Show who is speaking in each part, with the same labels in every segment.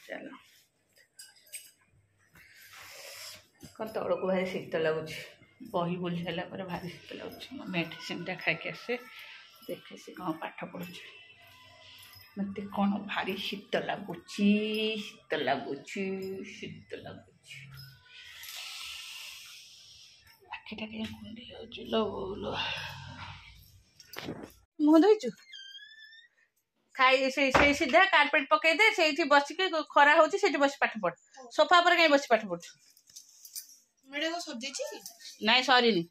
Speaker 1: चलो कौन तौड़ को भारी शीत लगुच बही बुझी सारा पर भारी शीत लगुच मेडिसिन टा खाई आसे देखे से कौन पाठ पढ़ु मत कौन भारी शीत लगुच शीत लगुच शीत लगुच आखिटा के कुंडी लो लो मुह धोइचु खाई से सीधा कार्पेट पकई दे से बसिक खरा हो बस पाठ पढ़ सोफा पर कहीं बस पाठ पढ़ नाई सरी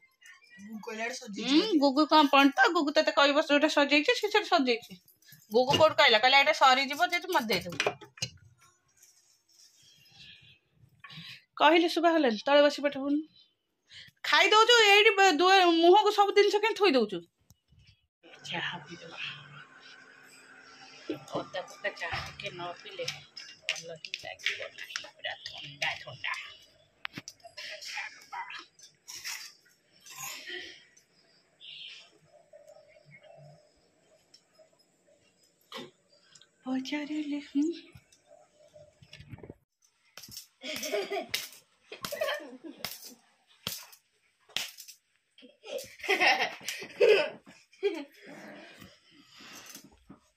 Speaker 1: गुगु कौन पढ़ तो गुगु ते कह बस जो सजे सजे गुगु कौट कहला कहला ये सरीज मत दे कहले सुबह गल तले बस पाठ पढ़ खाई दौचु ये मुह को सब जिन कहीं थोई दौचु चाह पीदेवा अदा पका चाह टे न पीले भल ही लगे पूरा ठंडा ठंडा पचारे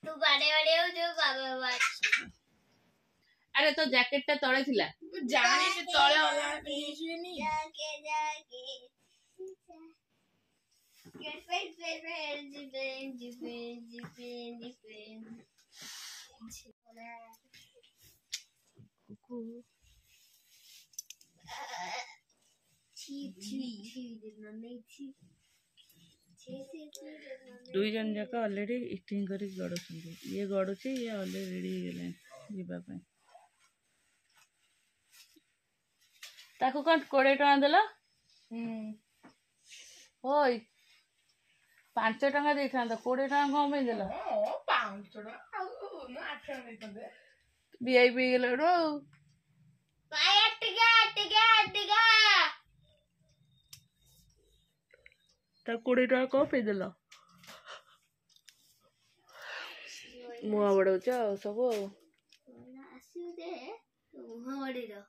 Speaker 2: तू बड़े बड़े हो जो बाबा
Speaker 1: अरे तो जैकेट टा तळे थिला
Speaker 3: जाने से तळे वाला पीछे नहीं
Speaker 2: जाके जाके get
Speaker 1: दुई जन जाक ऑलरेडी इटिंग करी गड़ुछंती ये गड़ुची ये ऑलरेडी रेडी गेले जीवा पे ताको कौन 20 टका देला ओय 5 टका दे था 20 टका कौन में देला
Speaker 3: 5 टका ना 8 टका देते
Speaker 1: वीआईपी गेले रो
Speaker 2: पाया टिका
Speaker 1: ता 20 टका को पे देला मुआ बड़ौच सब
Speaker 2: आसु दे मुह बड़ीरो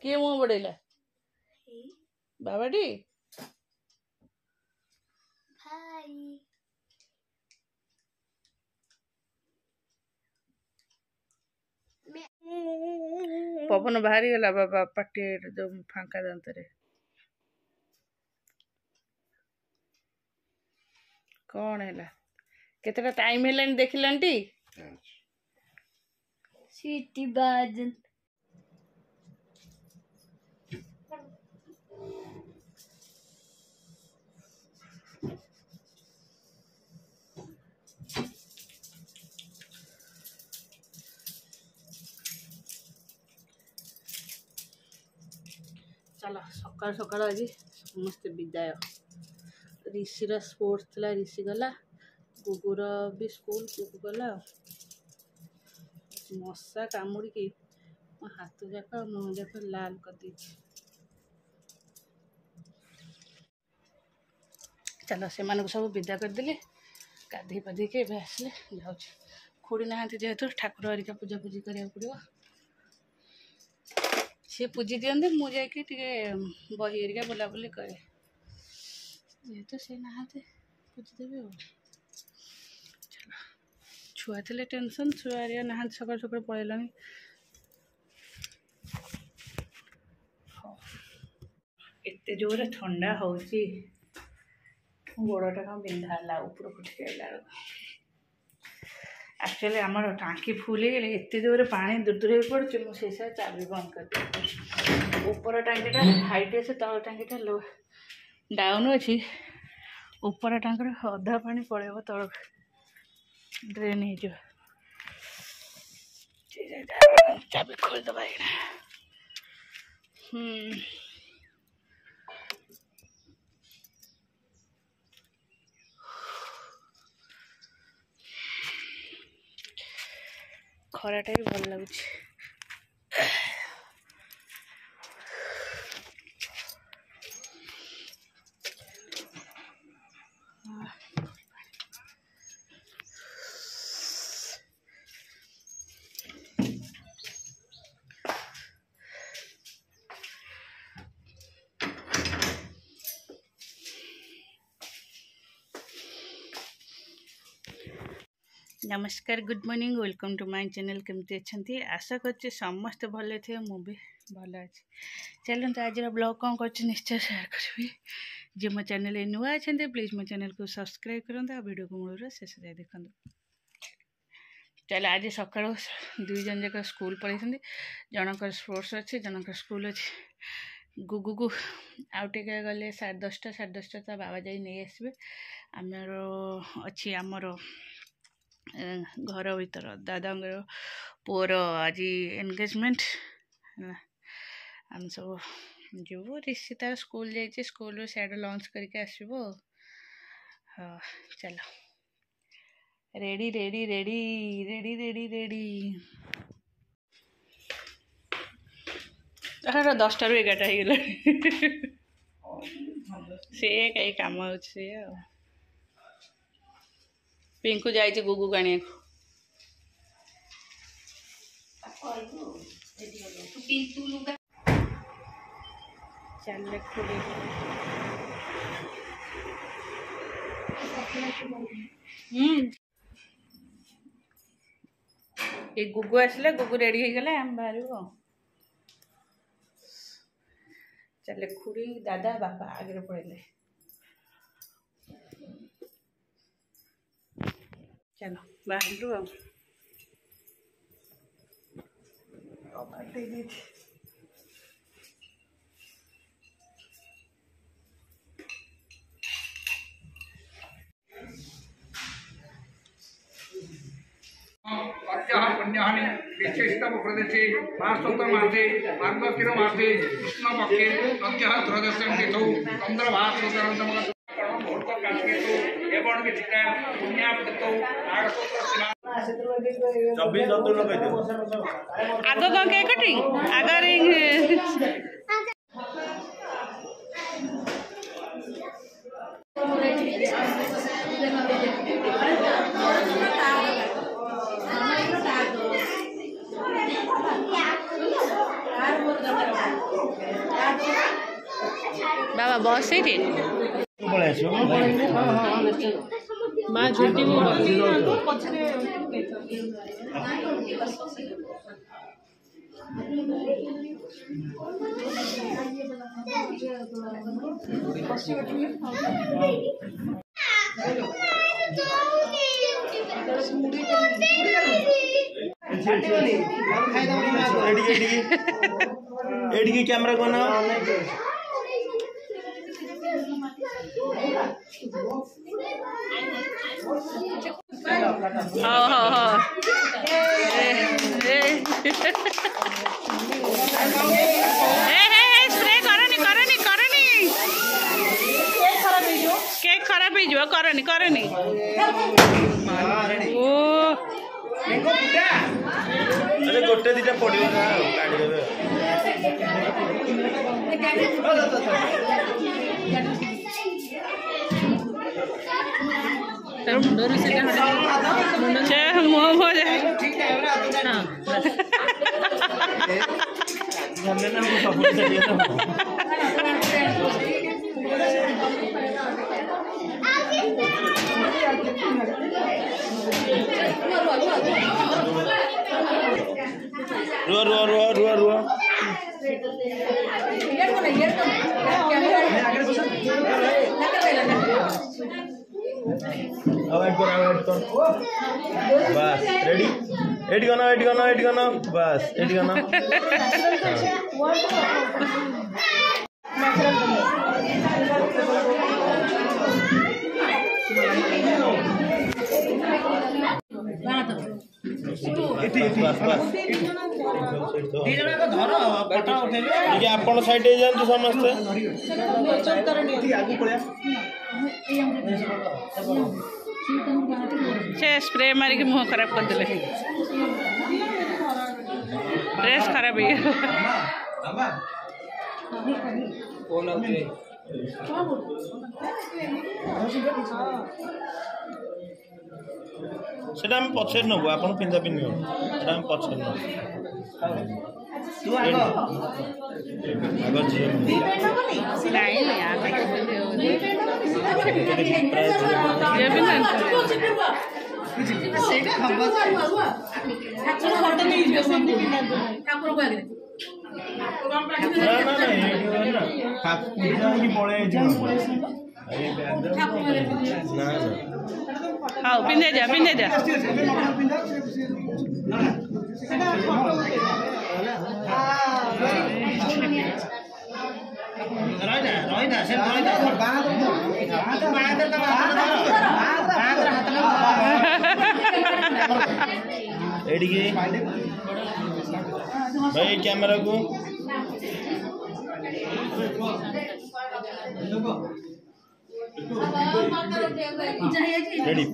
Speaker 1: किए मुआ बड़ैला बाबाटी
Speaker 2: भाई
Speaker 1: पवन बाहरी गला बाबा पाटे जो फांका दांतरे कौन है केतटा टाइम हेलानी देखिलांटी
Speaker 2: सीटी बाजन
Speaker 1: चलो सकाल सकाल आज समस्त विदाय ऋषिर स्पोर्ट्स थी ऋषि गला गुगुर भी स्कूल गुगु गला मशा कामुड़ी मो हाथ जाक मुँह जाक लाल कर दी चलो से सब विदा करदे गाधे पाधे के आसले जाऊँ खुड़ी ना जेहेतु ठाकुर हरिका पूजा पूजी करा पड़ो सी पूजी दिखते मुझे बही हरिका बुलाबुली करे जेहेतु से ना पूजीदेवी चलो छुआ थे टेंशन छुआ हरिया ना सकाल सकाल पलैला एत जोर ठंडा हो गोड़टा कौन बिंधा ऊपर उठिला एक्चुअली आम टांकी फुल गले एत जोर पानी दूर दूर पड़े मुझे चाबी बंद कर ऊपर टांकीटा हाइट अच्छे तल टांकीटा लो डाउन अच्छी ऊपर टांकर अधा पानी पड़े तल ड्रेन हो चाबी खोलदबा खराटा भी भल लगुच नमस्कार good morning welcome to my channel केमती अच्छे आशा कर समस्ते भले थे मु भी भल अच्छी चलते आज ब्लॉग कौन कर निश्चय शेयर करी जी मो चैनल नुआ अच्छा प्लीज मो चैनल को सब्सक्राइब करूँ वीडियो को मूल शेष जाए देखो चल आज सका दुई जन जाक स्कूल पढ़ी जनकर स्पोर्ट्स अच्छे जनकर स्कूल अच्छे गुगु को आउटे गले 10:30 ता बाबा जाई नहीं आसबे आमर अच्छी आमर घर भीतर दादा पुअर आज एंगेजमेंट आम सब जीव ऋषि तार स्कूल जाइए स्कूल सियाड़े लंच करके आसब हाँ चलो ready ready ready ready ready ready 10टा ରୁ 11ଟା ହେଇଗଲା से कई काम अच्छे पिंकू जाइए गुगु गाणी चल ये गुगु आसला गुगु रेडी हो गला आम बाहर चले खुड़ी दादा बापा आगे पड़े चलो बाहर
Speaker 4: पुण्यानि विशिष्टम प्रदेशे मासोत्तरमासे मार्गशिरमासे कृष्णपक्षे नद्यः त्रयोदश्यां तिथौ चन्द्रभासोत्तरन्तमः एवं विचिता पुण्याप्तौ नागसूत्रस्थिना
Speaker 5: 24
Speaker 1: आगो कौन के कटिंग आगो रिंग बाबा बस से माँ झूठी
Speaker 5: एडी कैमरा को ना
Speaker 1: स्प्रे करनी करनी करनी केक खराब हो करनी करनी ओ
Speaker 5: अरे गोटे दीटा पड़ो ना काढ़ी देबे
Speaker 1: तर मुंडर से मुंड मुँह हो जाए
Speaker 5: रुआ रुआ रुआ रुआ रुआ अवॉइड कर बस रेडी एडी करना बस एडी करना आपण साइड जातु समस्ते
Speaker 1: से स्प्रे मारिक मुँह खराब कर दे ड्रेस खराब है
Speaker 5: सेटा हम पछे नबु आपण पिंदा पिन्नी सेटा हम पछे न आगो जी
Speaker 1: नहीं ये भी हाँ पिंधे जा
Speaker 5: भाई कैमरा को रेडी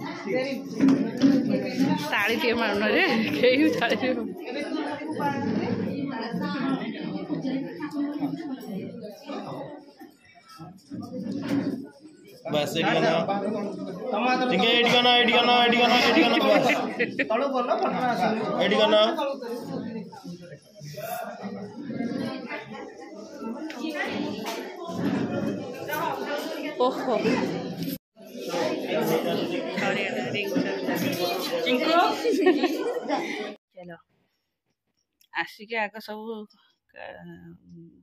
Speaker 1: ताली टे मारना रे केही ताली
Speaker 5: बस ठीक है
Speaker 1: ओहो चलो आसिक आग सब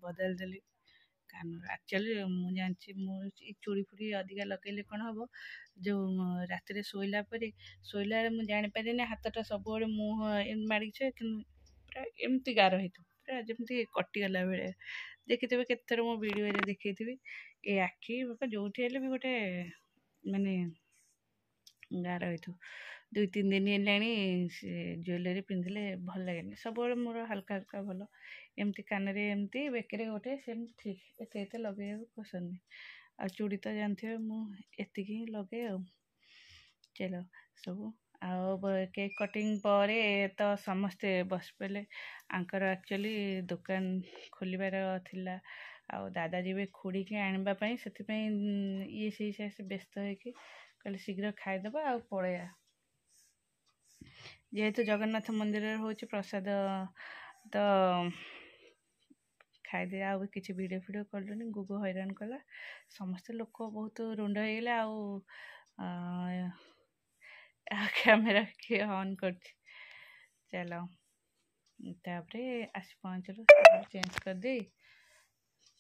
Speaker 1: बदल देली कान एक्चुअली मुझे जानची चूड़ी फुड़ी अधिका लगे कौन हम जो रात शोला शोला मुझे जापारे हाथटा सब मुह माड़ी कि पूरा एमती गार हो पूरा जमी कटिगला बेले देखिथे केतर मो वीडियो देखी ये आखि जो भी गोटे माने गार हो 2-3 दिन है ज्वेलरी पिंधिले भल लगे सब मोर हल्का हल्का भल एमती कान एमती बेकरे गोटे सेमती ठीक एत लगे पसंद नहीं आ चूड़ी तो जानते मुझे लगे चलो सब केक कटिंग पर तो समस्ते बस पड़े आंकर एक्चुअली दुकान खोलिबार थिला आ दादाजी भी खुड़ी के आनवाई से ये से व्यस्त होगी कहले शीघ्र खाईदे आ पलैया जेहेतु जगन्नाथ मंदिर हो प्रसाद तो खाईदे आ कि वीडियो फीडियो कलुनी गुगु हैरान कला समस्ते लोक बहुत रुंड होगले कैमेरा किए ऑन कर चलो तापरे आस पहुँचलु चेंज कर दे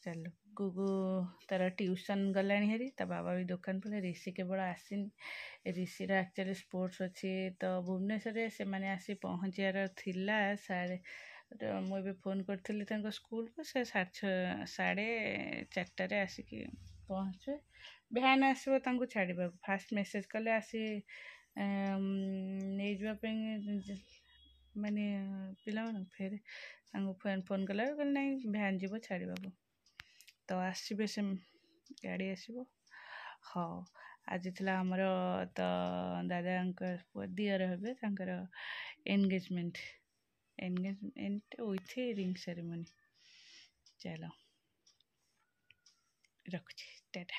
Speaker 1: चलो गुगु तार ट्यूशन गलानी हेरी ता बाबा भी दुकान पड़े ऋषि केवल आसीनी ऋषिर एक्चुअली स्पोर्ट्स अच्छी तो भुवनेश्वर से मैंने आसी पहुँचार थिला साढ़े मुझे फोन करी स्कूल को से 4:30 आसिक पहुँचे भैन आसो छाड़ा फास्ट मेसेज कले आसी नहीं जावाई माने पिला फिर फोन कला नहीं भैन जीव छाड़ा तो आसबे से गाड़ी आसो हाँ आज थी आमर तो दादा दियर हे एंगेजमेंट विथ रिंग सेरेमनी चलो रखुची टाटा।